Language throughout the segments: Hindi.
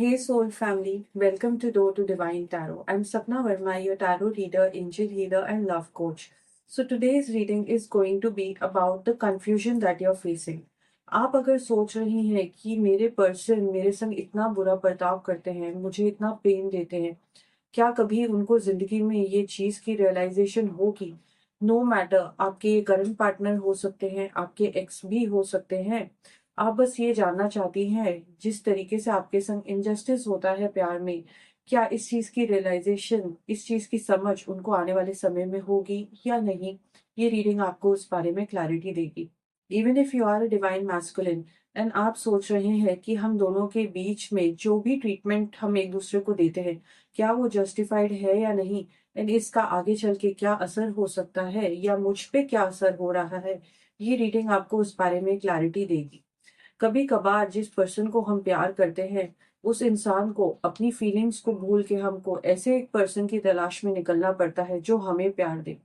Hey Soul Family, welcome to Door to Divine Tarot. I'm Sapna Verma, your tarot reader, angel healer, and love coach. So today's reading is going to be about the confusion that you're facing. आप अगर सोच रही हैं कि मेरे पर्सन मेरे संग इतना बुरा बर्ताव करते हैं, मुझे इतना पेन देते हैं, क्या कभी उनको जिंदगी में ये चीज की रियलाइजेशन होगी? नो मैटर, आपके ये करंट पार्टनर हो सकते हैं, आपके एक्स भी हो सकते हैं। आप बस ये जानना चाहती हैं, जिस तरीके से आपके संग इनजस्टिस होता है प्यार में, क्या इस चीज की रियलाइजेशन, इस चीज की समझ उनको आने वाले समय में होगी या नहीं? ये रीडिंग आपको उस बारे में क्लैरिटी देगी। Even if you are a divine masculine and आप सोच रहे हैं कि हम दोनों के बीच में जो भी ट्रीटमेंट हम एक दूसरे को देते हैं, क्या वो जस्टिफाइड है या नहीं, एंड इसका आगे चल के क्या असर हो सकता है या मुझ पे क्या असर हो रहा है, ये रीडिंग आपको उस बारे में क्लैरिटी देगी। कभी कभार जिस पर्सन को हम प्यार करते हैं, उस इंसान को अपनी फीलिंग्स को भूल के हमको ऐसे एक पर्सन की तलाश में निकलना पड़ता है जो हमें प्यार दे।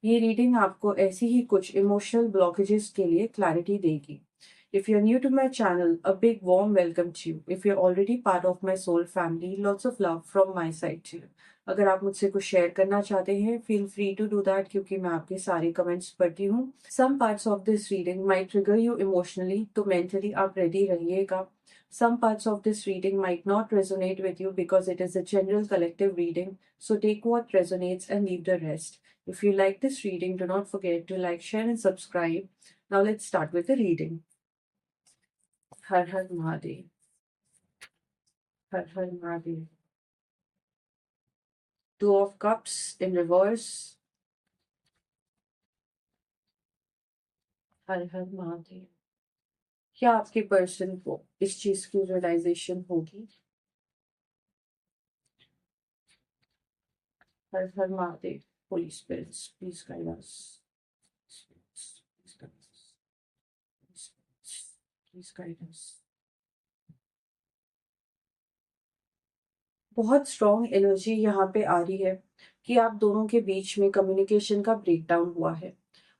ये रीडिंग आपको ऐसी ही कुछ इमोशनल ब्लॉकेजेस के लिए क्लैरिटी देगी। If you're new to my channel, a big warm welcome to you. If you're already part of my soul family, lots of love from my side to you. अगर आप मुझसे कुछ शेयर करना चाहते हैं, feel free to do that क्योंकि मैं आपके सारे कमेंट्स पढ़ती हूँ। Some parts of this reading might trigger you emotionally, तो mentally आप ready रहिएगा। Some parts of this reading might not resonate with you because it is a general collective reading, so take what resonates and leave the rest. If you like this reading, do not forget to like, share and subscribe. Now let's start with the reading. हर हर महादेव, हर हर Mahadev. Two of cups in reverse. हर हर महादेव। क्या आपके पर्सन को इस चीज की रियलाइजेशन होगी? हर हर Mahadev. Holy spirits please guide us, please guide us. बहुत स्ट्रॉन्ग एनर्जी यहाँ पे आ रही है कि आप दोनों के बीच में कम्युनिकेशन का ब्रेकडाउन हुआ है।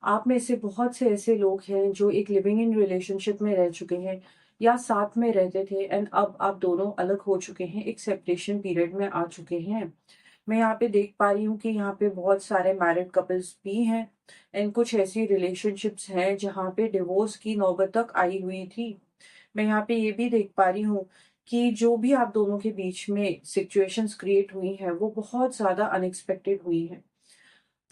आप में से बहुत से ऐसे लोग हैं जो एक लिविंग इन रिलेशनशिप में रह चुके हैं या साथ में रहते थे एंड अब आप दोनों अलग हो चुके हैं, एक सेपरेशन पीरियड में आ चुके हैं। मैं यहाँ पे देख पा रही हूँ कि यहाँ पे बहुत सारे मैरिड कपल्स भी हैं एंड कुछ ऐसी रिलेशनशिप्स हैं जहाँ पे डिवोर्स की नौबत तक आई हुई थी। मैं यहाँ पे ये भी देख पा रही हूँ कि जो भी आप दोनों के बीच में सिचुएशंस क्रिएट हुई हैं वो बहुत ज्यादा अनएक्सपेक्टेड हुई हैं।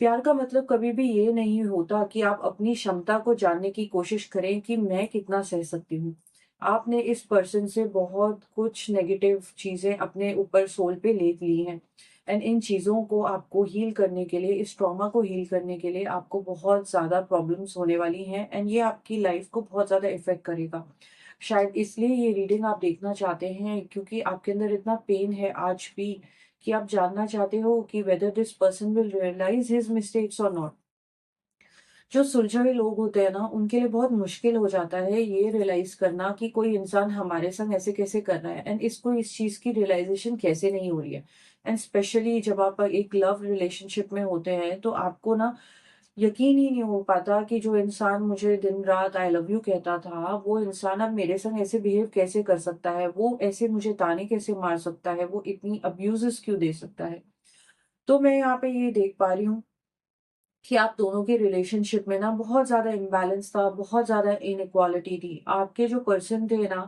प्यार का मतलब कभी भी ये नहीं होता कि आप अपनी क्षमता को जानने की कोशिश करें कि मैं कितना सह सकती हूँ। आपने इस पर्सन से बहुत कुछ नेगेटिव चीजें अपने ऊपर सोल पे ले ली हैं एंड इन चीजों को आपको हील करने के लिए, इस ट्रॉमा को हील करने के लिए आपको बहुत ज्यादा प्रॉब्लम्स होने वाली हैं एंड ये आपकी लाइफ को बहुत ज्यादा इफेक्ट करेगा। शायद इसलिए ये रीडिंग आप देखना चाहते हैं क्योंकि आपके अंदर इतना पेन है आज भी कि आप जानना चाहते हो कि whether this person will realise his mistakes और नॉट। जो सुलझे हुए लोग होते हैं ना, उनके लिए बहुत मुश्किल हो जाता है ये रियलाइज करना कि कोई इंसान हमारे संग ऐसे कैसे कर रहा है एंड इसको इस चीज की रियलाइजेशन कैसे नहीं हो रही है। एंड स्पेशली जब आप एक लव रिलेशनशिप में होते हैं तो आपको ना यकीन ही नहीं हो पाता कि जो इंसान मुझे दिन रात आई लव यू कहता था, वो इंसान अब मेरे संग ऐसे बिहेव कैसे कर सकता है, वो ऐसे मुझे ताने कैसे मार सकता है, वो इतनी अब्यूजेस क्यों दे सकता है। तो मैं यहाँ पे ये देख पा रही हूँ कि आप दोनों के रिलेशनशिप में ना बहुत ज्यादा इम्बैलेंस था, बहुत ज्यादा इनइक्वालिटी थी। आपके जो पर्सन थे ना,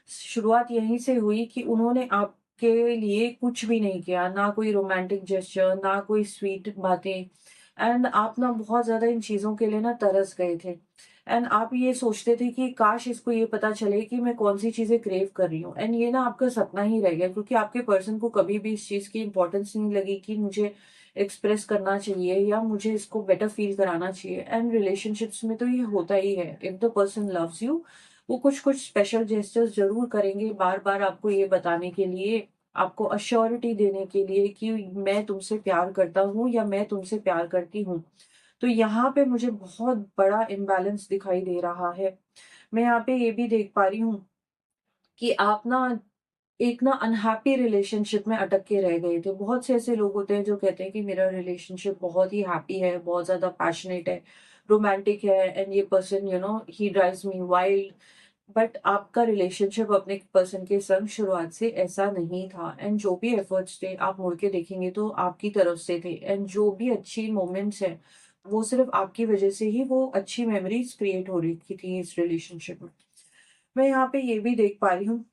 शुरुआत यहीं से हुई कि उन्होंने आपके लिए कुछ भी नहीं किया, ना कोई रोमांटिक जेस्चर, ना कोई स्वीट बातें। एंड आप ना बहुत ज्यादा इन चीजों के लिए ना तरस गए थे एंड आप ये सोचते थे कि काश इसको ये पता चले कि मैं कौन सी चीजें क्रेव कर रही हूँ एंड ये ना आपका सपना ही रह गया क्योंकि आपके पर्सन को कभी भी इस चीज की इंपॉर्टेंस नहीं लगी कि मुझे एक्सप्रेस करना चाहिए या मुझे इसको बेटर फील कराना चाहिए। एंड रिलेशनशिप्स में तो ये होता ही है, if the person loves you, वो कुछ कुछ स्पेशल जेस्टर्स जरूर करेंगे बार बार आपको ये बताने के लिए, आपको अश्योरिटी देने के लिए कि मैं तुमसे प्यार करता हूँ या मैं तुमसे प्यार करती हूँ। तो यहाँ पे मुझे बहुत बड़ा इम्बैलेंस दिखाई दे रहा है। मैं यहाँ पे ये भी देख पा रही हूँ कि आप ना एक ना अनहैप्पी रिलेशनशिप में अटक के रह गए थे। बहुत से ऐसे लोग होते हैं जो कहते हैं कि मेरा रिलेशनशिप बहुत ही हैप्पी है, बहुत ज़्यादा पैशनेट है, रोमांटिक है एंड ये person he drives me wild. But आपका रिलेशनशिप अपने पर्सन के संग शुरुआत से ऐसा नहीं था, एंड जो भी एफर्ट्स थे आप मुड़ के देखेंगे तो आपकी तरफ से थे, एंड जो भी अच्छी मोमेंट्स हैं वो सिर्फ आपकी वजह से ही वो अच्छी मेमोरीज क्रिएट हो रही थी इस रिलेशनशिप में। मैं यहाँ पे ये भी देख पा रही हूँ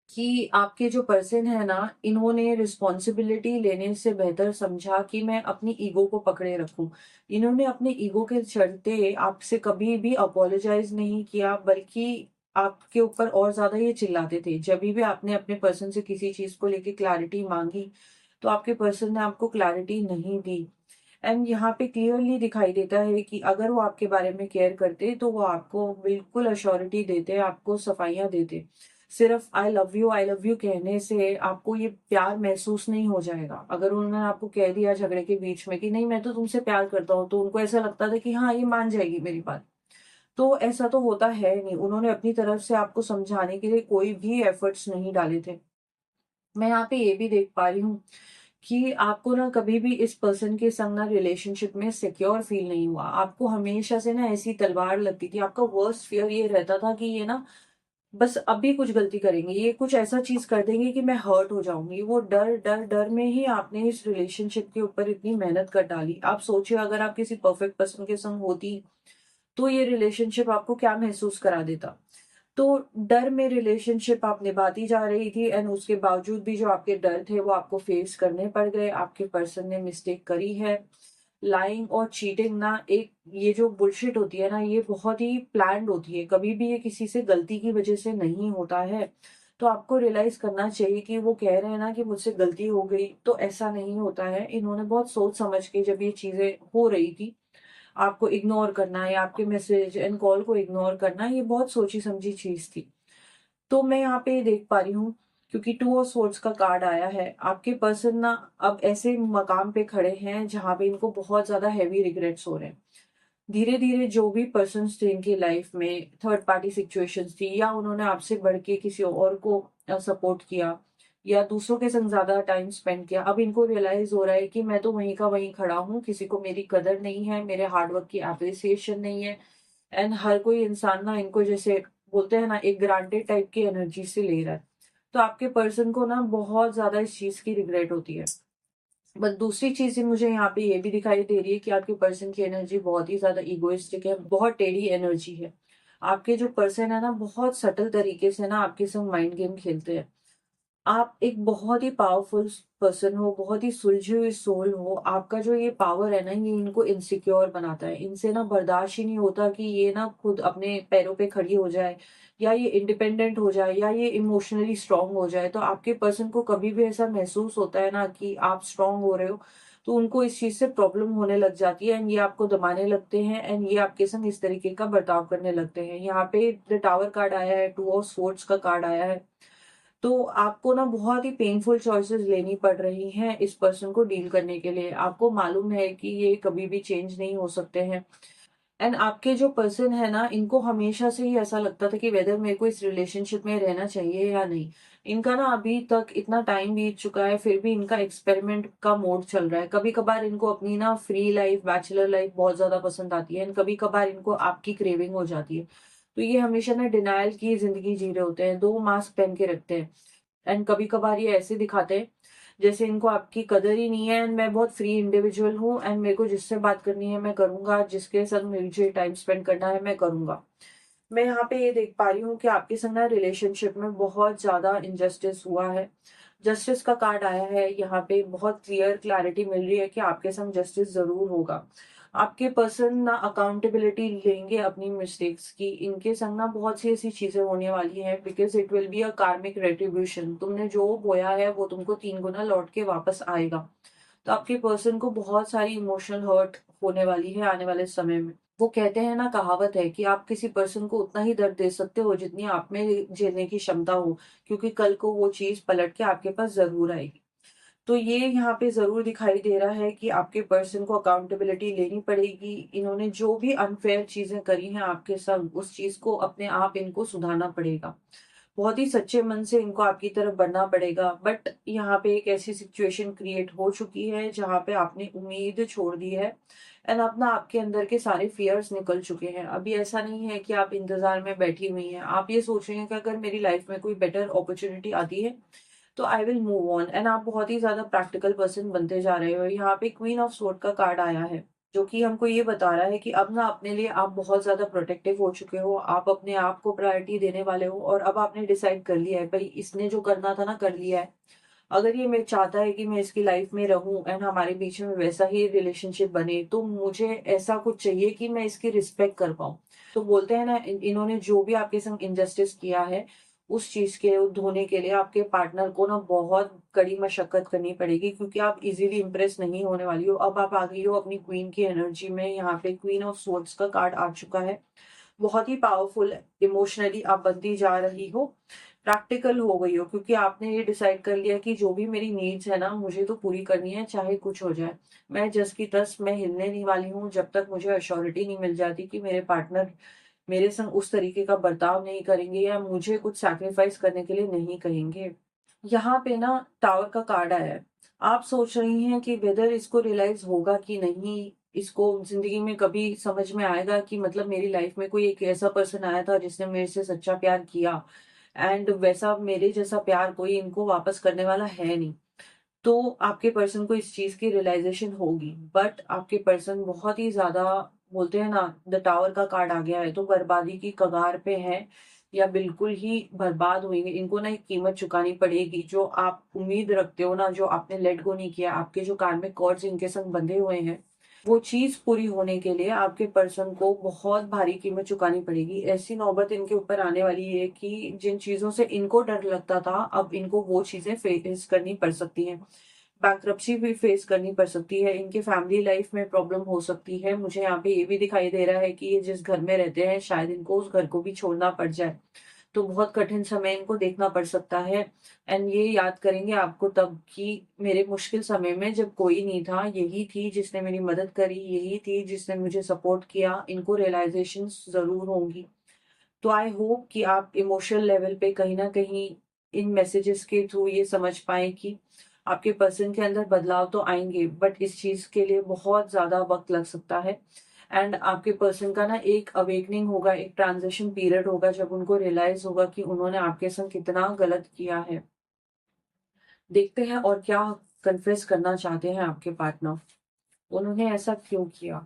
कि आपके जो पर्सन है ना, इन्होंने रिस्पॉन्सिबिलिटी लेने से बेहतर समझा कि मैं अपनी ईगो को पकड़े रखूं। इन्होंने अपने ईगो के चलते आपसे कभी भी अपोलोजाइज नहीं किया, बल्कि आपके ऊपर और ज्यादा ये चिल्लाते थे। जब भी आपने अपने पर्सन से किसी चीज को लेके क्लैरिटी मांगी तो आपके पर्सन ने आपको क्लैरिटी नहीं दी। एंड यहाँ पे क्लियरली दिखाई देता है कि अगर वो आपके बारे में केयर करते तो वो आपको बिल्कुल अश्योरिटी देते, आपको सफाइयाँ देते। सिर्फ आई लव यू कहने से आपको ये प्यार महसूस नहीं हो जाएगा। अगर उन्होंने आपको कह दिया झगड़े के बीच में कि नहीं मैं तो तुमसे प्यार करता हूँ, तो उनको ऐसा लगता था कि हाँ ये मान जाएगी मेरी बात। तो ऐसा तो होता है नहीं। उन्होंने अपनी तरफ से आपको समझाने के लिए कोई भी एफर्ट्स नहीं डाले थे। मैं यहाँ पे ये भी देख पा रही हूँ कि आपको ना कभी भी इस पर्सन के संग ना रिलेशनशिप में सिक्योर फील नहीं हुआ। आपको हमेशा से ना ऐसी तलवार लगती थी। आपका वर्स्ट फियर ये रहता था कि ये ना बस अभी कुछ गलती करेंगे, ये कुछ ऐसा चीज कर देंगे कि मैं हर्ट हो जाऊंगी। वो डर डर डर में ही आपने इस रिलेशनशिप के ऊपर इतनी मेहनत कर डाली। आप सोचिए अगर आप किसी परफेक्ट पर्सन के संग होती तो ये रिलेशनशिप आपको क्या महसूस करा देता। तो डर में रिलेशनशिप आप निभाती जा रही थी, एंड उसके बावजूद भी जो आपके डर थे वो आपको फेस करने पड़ गए। आपके पर्सन ने मिस्टेक करी है। लाइंग और चीटिंग ना, एक ये जो बुलशिट होती है ना, ये बहुत ही प्लान्ड होती है। कभी भी ये किसी से गलती की वजह से नहीं होता है। तो आपको रियलाइज करना चाहिए कि वो कह रहे हैं ना कि मुझसे गलती हो गई, तो ऐसा नहीं होता है। इन्होंने बहुत सोच समझ के जब ये चीजें हो रही थी, आपको इग्नोर करना या आपके मैसेज एंड कॉल को इग्नोर करना, ये बहुत सोची समझी चीज थी। तो मैं यहाँ पे देख पा रही हूँ, क्योंकि टू ऑफ सोर्ड्स का कार्ड आया है, आपके पर्सन ना अब ऐसे मकाम पे खड़े हैं जहां पे इनको बहुत ज्यादा हैवी रिग्रेट्स हो रहे हैं। धीरे धीरे जो भी पर्सन थे इनकी लाइफ में, थर्ड पार्टी सिचुएशंस थी, या उन्होंने आपसे बढ़ के किसी और को सपोर्ट किया, या दूसरों के संग ज्यादा टाइम स्पेंड किया, अब इनको रियलाइज हो रहा है कि मैं तो वहीं का वहीं खड़ा हूँ, किसी को मेरी कदर नहीं है, मेरे हार्डवर्क की एप्रिसिएशन नहीं है। एंड हर कोई इंसान ना इनको जैसे बोलते हैं ना, एक ग्रांटेड टाइप की एनर्जी से ले रहा है। तो आपके पर्सन को ना बहुत ज्यादा इस चीज की रिग्रेट होती है। बट दूसरी चीज मुझे यहाँ पे ये भी दिखाई दे रही है कि आपके पर्सन की एनर्जी बहुत ही ज्यादा इगोइस्टिक है, बहुत टेढ़ी एनर्जी है। आपके जो पर्सन है ना, बहुत सटल तरीके से ना आपके संग माइंड गेम खेलते हैं। आप एक बहुत ही पावरफुल पर्सन हो, बहुत ही सुलझी हुई सोल हो। आपका जो ये पावर है ना, ये इनको इनसिक्योर बनाता है। इनसे ना बर्दाश्त ही नहीं होता कि ये ना खुद अपने पैरों पे खड़ी हो जाए, या ये इंडिपेंडेंट हो जाए, या ये इमोशनली स्ट्रांग हो जाए। तो आपके पर्सन को कभी भी ऐसा महसूस होता है ना कि आप स्ट्रांग हो रहे हो, तो उनको इस चीज से प्रॉब्लम होने लग जाती है, एंड ये आपको दबाने लगते हैं, एंड ये आपके संग इस तरीके का बर्ताव करने लगते हैं। यहाँ पे द टावर कार्ड आया है, टू ऑफ स्वॉर्ड्स का कार्ड आया है। तो आपको ना बहुत ही पेनफुल चॉइसेस लेनी पड़ रही हैं इस पर्सन को डील करने के लिए। आपको मालूम है कि ये कभी भी चेंज नहीं हो सकते हैं। एंड आपके जो पर्सन है ना, इनको हमेशा से ही ऐसा लगता था कि वेदर मेरे को इस रिलेशनशिप में रहना चाहिए या नहीं। इनका ना अभी तक इतना टाइम बीत चुका है, फिर भी इनका एक्सपेरिमेंट का मोड चल रहा है। कभी कभार इनको अपनी ना फ्री लाइफ, बैचलर लाइफ बहुत ज्यादा पसंद आती है, एंड कभी कभार इनको आपकी क्रेविंग हो जाती है। तो ये हमेशा ना डिनायल की जिंदगी जी रहे होते हैं, दो मास्क पहन के रखते हैं। एंड कभी कभार ये ऐसे दिखाते हैं जैसे इनको आपकी कदर ही नहीं है, एंड मैं बहुत फ्री इंडिविजुअल हूँ, एंड मेरे को जिससे बात करनी है मैं करूंगा, जिसके संग मुझे टाइम स्पेंड करना है मैं करूंगा। मैं यहाँ पे ये देख पा रही हूँ कि आपके संग ना रिलेशनशिप में बहुत ज्यादा इनजस्टिस हुआ है। जस्टिस का कार्ड आया है, यहाँ पे बहुत क्लियर क्लैरिटी मिल रही है कि आपके संग जस्टिस जरूर होगा। आपके पर्सन ना अकाउंटेबिलिटी लेंगे अपनी मिस्टेक्स की। इनके संग ना बहुत सी ऐसी चीजें होने वाली हैं, because it will be a कार्मिक रेट्रीब्यूशन। तुमने जो बोया है वो तुमको 3 गुना लौट के वापस आएगा। तो आपके पर्सन को बहुत सारी इमोशनल हर्ट होने वाली है आने वाले समय में। वो कहते हैं ना, कहावत है कि आप किसी पर्सन को उतना ही दर्द दे सकते हो जितनी आप में झेलने की क्षमता हो, क्योंकि कल को वो चीज पलट के आपके पास जरूर आएगी। तो ये यहाँ पे जरूर दिखाई दे रहा है कि आपके पर्सन को अकाउंटेबिलिटी लेनी पड़ेगी। इन्होंने जो भी अनफेयर चीजें करी हैं आपके संग, उस चीज को अपने आप इनको सुधारना पड़ेगा। बहुत ही सच्चे मन से इनको आपकी तरफ बढ़ना पड़ेगा। बट यहाँ पे एक ऐसी सिचुएशन क्रिएट हो चुकी है जहाँ पे आपने उम्मीद छोड़ दी है एंड अपना आपके अंदर के सारे फियर्स निकल चुके हैं। अभी ऐसा नहीं है कि आप इंतजार में बैठी हुई हैं, आप ये सोच रहे हैं कि अगर मेरी लाइफ में कोई बेटर अपॉर्चुनिटी आती है तो I will move on. And आप बहुत ही ज्यादा प्रैक्टिकल पर्सन बनते जा रहे हो। यहाँ पे क्वीन ऑफ स्वॉर्ड का कार्ड आया है जो कि हमको ये बता रहा है कि अब ना अपने लिए आप बहुत ज्यादा प्रोटेक्टिव हो चुके हो, आप अपने आप को प्रायोरिटी देने वाले हो और अब आपने डिसाइड कर लिया है भाई इसने जो करना था ना कर लिया है। अगर ये मैं चाहता है कि मैं इसकी लाइफ में रहूं एंड हमारे बीच में वैसा ही रिलेशनशिप बने तो मुझे ऐसा कुछ चाहिए कि मैं इसकी रिस्पेक्ट कर पाऊं। तो बोलते हैं ना इन्होंने जो भी आपके संग इनजस्टिस किया है उस चीज के धोने के लिए आपके पार्टनर को ना बहुत कड़ी मशक्कत करनी पड़ेगी, क्योंकि आप इजीली इंप्रेस नहीं होने वाली हो। अब आप आ गई हो अपनी क्वीन की एनर्जी में। यहाँ पे क्वीन ऑफ सोर्ड्स का कार्ड आ चुका है। बहुत ही पावरफुल इमोशनली आप बनती जा रही हो, प्रैक्टिकल हो गई हो, क्योंकि आपने ये डिसाइड कर लिया कि जो भी मेरी नीड्स है ना मुझे तो पूरी करनी है चाहे कुछ हो जाए। मैं जस की तस मैं हिलने नहीं वाली हूँ जब तक मुझे अश्योरिटी नहीं मिल जाती कि मेरे पार्टनर मेरे संग उस तरीके का बर्ताव नहीं करेंगे या मुझे कुछ सैक्रिफाइस करने के लिए नहीं कहेंगे। यहाँ पे ना टावर का कार्ड आया है। आप सोच रही हैं कि वेदर इसको रियलाइज होगा कि नहीं, इसको जिंदगी में कभी समझ में आएगा कि मतलब मेरी लाइफ में कोई एक ऐसा पर्सन आया था जिसने मेरे से सच्चा प्यार किया एंड वैसा मेरे जैसा प्यार कोई इनको वापस करने वाला है नहीं। तो आपके पर्सन को इस चीज की रियलाइजेशन होगी, बट आपके पर्सन बहुत ही ज्यादा बोलते हैं ना द टावर का कार्ड आ गया है तो बर्बादी की कगार पे है या बिल्कुल ही बर्बाद होंगे। इनको ना एक कीमत चुकानी पड़ेगी। जो आप उम्मीद रखते हो ना, जो आपने लेट गो नहीं किया, आपके जो कार्मिक कॉर्ड्स इनके संग बंधे हुए हैं, वो चीज पूरी होने के लिए आपके पर्सन को बहुत भारी कीमत चुकानी पड़ेगी। ऐसी नौबत इनके ऊपर आने वाली है कि जिन चीजों से इनको डर लगता था अब इनको वो चीजें फेस करनी पड़ सकती हैं। बैंक्रप्सी भी फेस करनी पड़ सकती है, इनके फैमिली लाइफ में प्रॉब्लम हो सकती है। मुझे यहाँ पे ये भी दिखाई दे रहा है कि ये जिस घर में रहते हैं शायद इनको उस घर को भी छोड़ना पड़ जाए। तो बहुत कठिन समय इनको देखना पड़ सकता है। एंड ये याद करेंगे आपको तब कि मेरे मुश्किल समय में जब कोई नहीं था, यही थी जिसने मेरी मदद करी, यही थी जिसने मुझे सपोर्ट किया। इनको रियलाइजेशन जरूर होंगी। तो आई होप कि आप इमोशनल लेवल पे कहीं ना कहीं इन मैसेजेस के थ्रू ये समझ पाए कि आपके पर्सन के अंदर बदलाव तो आएंगे बट इस चीज के लिए बहुत ज्यादा वक्त लग सकता है। एंड आपके पर्सन का ना एक अवेकनिंग होगा, एक ट्रांजिशन पीरियड होगा जब उनको रियलाइज होगा कि उन्होंने आपके संग कितना गलत किया है। देखते हैं और क्या कन्फेस करना चाहते हैं आपके पार्टनर, उन्होंने ऐसा क्यों किया।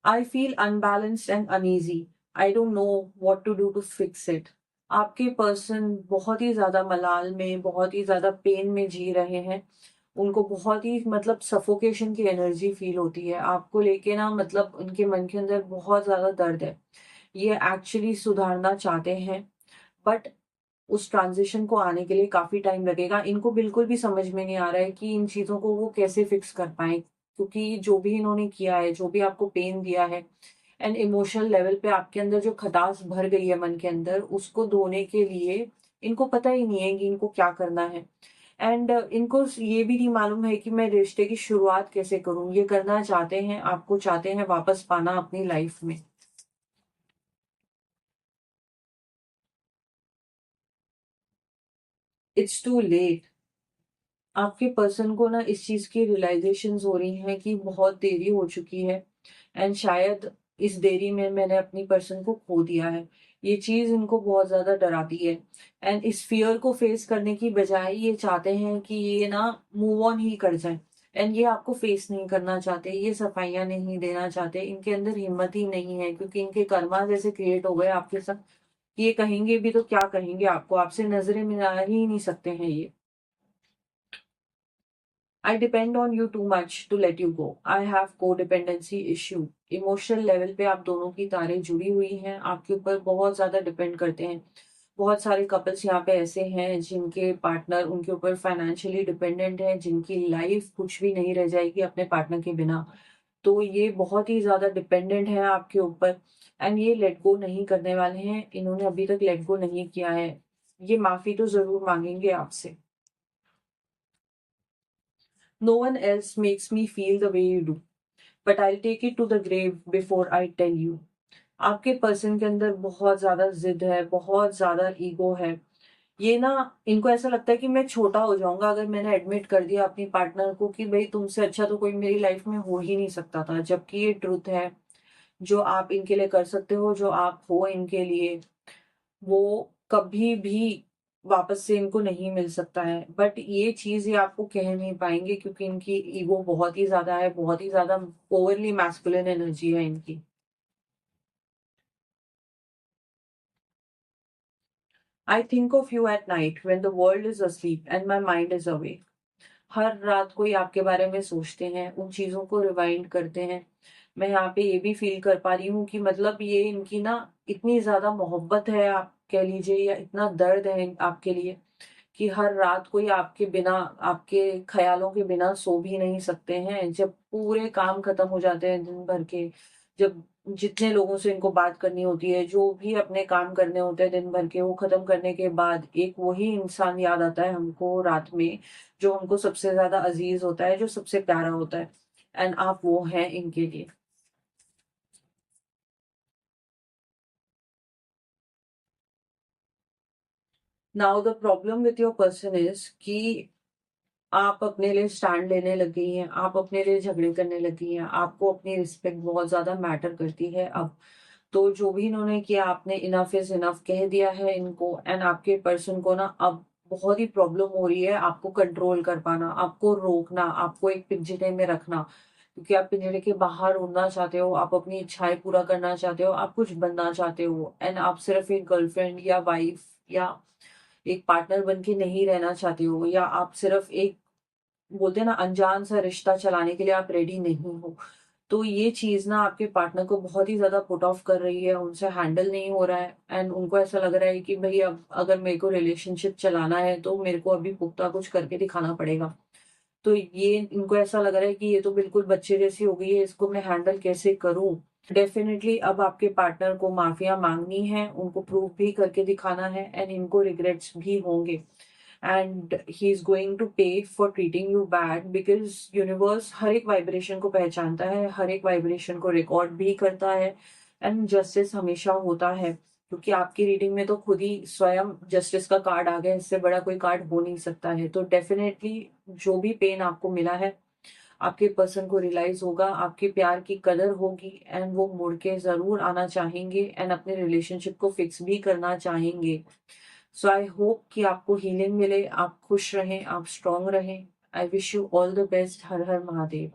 I feel unbalanced and uneasy. I don't know what to do to fix it. आपके पर्सन बहुत ही ज़्यादा मलाल में, बहुत ही ज़्यादा पेन में जी रहे हैं। उनको बहुत ही मतलब सफोकेशन की एनर्जी फील होती है। आपको लेके ना मतलब उनके मन के अंदर बहुत ज़्यादा दर्द है। ये एक्चुअली सुधारना चाहते हैं बट उस ट्रांज़िशन को आने के लिए काफ़ी टाइम लगेगा। इनको बिल्कुल भी समझ में नहीं आ रहा है कि इन चीज़ों को वो कैसे फिक्स कर पाएँ। क्योंकि जो भी इन्होंने किया है, जो भी आपको पेन दिया है एंड इमोशनल लेवल पे आपके अंदर जो खटास भर गई है मन के अंदर, उसको धोने के लिए इनको पता ही नहीं है कि इनको क्या करना है। एंड इनको ये भी नहीं मालूम है कि मैं रिश्ते की शुरुआत कैसे करूँ? ये करना चाहते हैं, आपको चाहते हैं वापस पाना अपनी लाइफ में। It's too late. आपके पर्सन को ना इस चीज की रियलाइजेशंस हो रही हैं कि बहुत देरी हो चुकी है एंड शायद इस देरी में मैंने अपनी पर्सन को खो दिया है। ये चीज इनको बहुत ज्यादा डराती है एंड इस फियर को फेस करने की बजाय ये चाहते हैं कि ये ना मूव ऑन ही कर जाए। एंड ये आपको फेस नहीं करना चाहते, ये सफाइयां नहीं देना चाहते, इनके अंदर हिम्मत ही नहीं है क्योंकि इनके कर्मा जैसे क्रिएट हो गए आपके साथ। ये कहेंगे भी तो क्या कहेंगे आपको, आपसे नजरें मिला ही नहीं सकते हैं ये। I depend on you too much to let you go. I have codependency issue. Emotional level पे आप दोनों की तारें जुड़ी हुई हैं, आपके ऊपर बहुत ज्यादा डिपेंड करते हैं। बहुत सारे कपल्स यहाँ पे ऐसे हैं जिनके पार्टनर उनके ऊपर फाइनेंशियली डिपेंडेंट है, जिनकी लाइफ कुछ भी नहीं रह जाएगी अपने पार्टनर के बिना। तो ये बहुत ही ज्यादा डिपेंडेंट है आपके ऊपर एंड ये लेट गो नहीं करने वाले हैं। इन्होंने अभी तक लेट गो नहीं किया है। ये माफी तो जरूर मांगेंगे आपसे। No one else makes me feel the way you do. But I take it to the grave before I tell you. आपके पर्सन के अंदर बहुत ज्यादा जिद है, बहुत ज्यादा ईगो है। ये ना, इनको ऐसा लगता है कि मैं छोटा हो जाऊंगा अगर मैंने एडमिट कर दिया अपनी पार्टनर को कि भाई तुमसे अच्छा तो कोई मेरी लाइफ में हो ही नहीं सकता था, जबकि ये ट्रुथ है। जो आप इनके लिए कर सकते हो, जो आप हो इनके लिए, वो कभी भी वापस से इनको नहीं मिल सकता है। बट ये चीज ये आपको कह नहीं पाएंगे क्योंकि इनकी ईगो बहुत ही ज्यादा है, बहुत ही ज्यादा ओवरली मैस्कुलिन एनर्जी है इनकी। I think of you at night when the world is asleep and my mind is awake। हर रात को ये आपके बारे में सोचते हैं, उन चीजों को रिवाइंड करते हैं। मैं यहाँ पे ये भी फील कर पा रही हूँ कि मतलब ये इनकी ना इतनी ज्यादा मोहब्बत है, आप कह लीजिए, या इतना दर्द है आपके लिए कि हर रात कोई आपके बिना, आपके ख्यालों के बिना सो भी नहीं सकते हैं। जब पूरे काम खत्म हो जाते हैं दिन भर के, जब जितने लोगों से इनको बात करनी होती है, जो भी अपने काम करने होते हैं दिन भर के, वो खत्म करने के बाद एक वही इंसान याद आता है हमको रात में, जो हमको सबसे ज्यादा अजीज होता है, जो सबसे प्यारा होता है। एंड आप वो हैं इनके लिए। Now the problem with your person is कि आप अपने लिए स्टैंड लेने लग गई हैं, आप अपने लिए झगड़े करने लगी हैं, आपको अपनी रिस्पेक्ट बहुत ज्यादा मैटर करती है अब। तो जो भी इन्होंने किया, आपने इनफ इज इनफ कह दिया है इनको। एंड आपके पर्सन को ना अब बहुत ही प्रॉब्लम हो रही है आपको कंट्रोल कर पाना, आपको रोकना, आपको एक पिंजरे में रखना। क्योंकि आप पिंजरे के बाहर उड़ना चाहते हो, आप अपनी इच्छाएं पूरा करना चाहते हो, आप कुछ बनना चाहते हो। एंड आप सिर्फ एक गर्लफ्रेंड या वाइफ या एक पार्टनर बन के नहीं रहना चाहते हो, या आप सिर्फ एक, बोलते हैं ना, अनजान सा रिश्ता चलाने के लिए आप रेडी नहीं हो। तो ये चीज ना आपके पार्टनर को बहुत ही ज्यादा पुट ऑफ कर रही है, उनसे हैंडल नहीं हो रहा है। एंड उनको ऐसा लग रहा है कि भाई अब अगर मेरे को रिलेशनशिप चलाना है तो मेरे को अभी पुख्ता कुछ करके दिखाना पड़ेगा। तो ये इनको ऐसा लग रहा है कि ये तो बिल्कुल बच्चे जैसी हो गई है, इसको मैं हैंडल कैसे करूं। डेफिनेटली अब आपके पार्टनर को माफिया मांगनी है, उनको प्रूव भी करके दिखाना है, एंड इनको रिग्रेट्स भी होंगे। And he is going to pay for treating you bad, because universe हर एक वाइब्रेशन को पहचानता है, हर एक वाइब्रेशन को रिकॉर्ड भी करता है। एंड जस्टिस हमेशा होता है, क्योंकि आपकी रीडिंग में तो खुद ही स्वयं जस्टिस का कार्ड आ गया, इससे बड़ा कोई कार्ड हो नहीं सकता है। तो डेफिनेटली जो भी पेन आपको मिला है, आपके पर्सन को रियलाइज होगा, आपके प्यार की कदर होगी, एंड वो मुड़ के जरूर आना चाहेंगे एंड अपने रिलेशनशिप को फिक्स भी करना चाहेंगे। सो आई होप कि आपको हीलिंग मिले, आप खुश रहें, आप स्ट्रांग रहें। I wish you all the best. हर हर महादेव।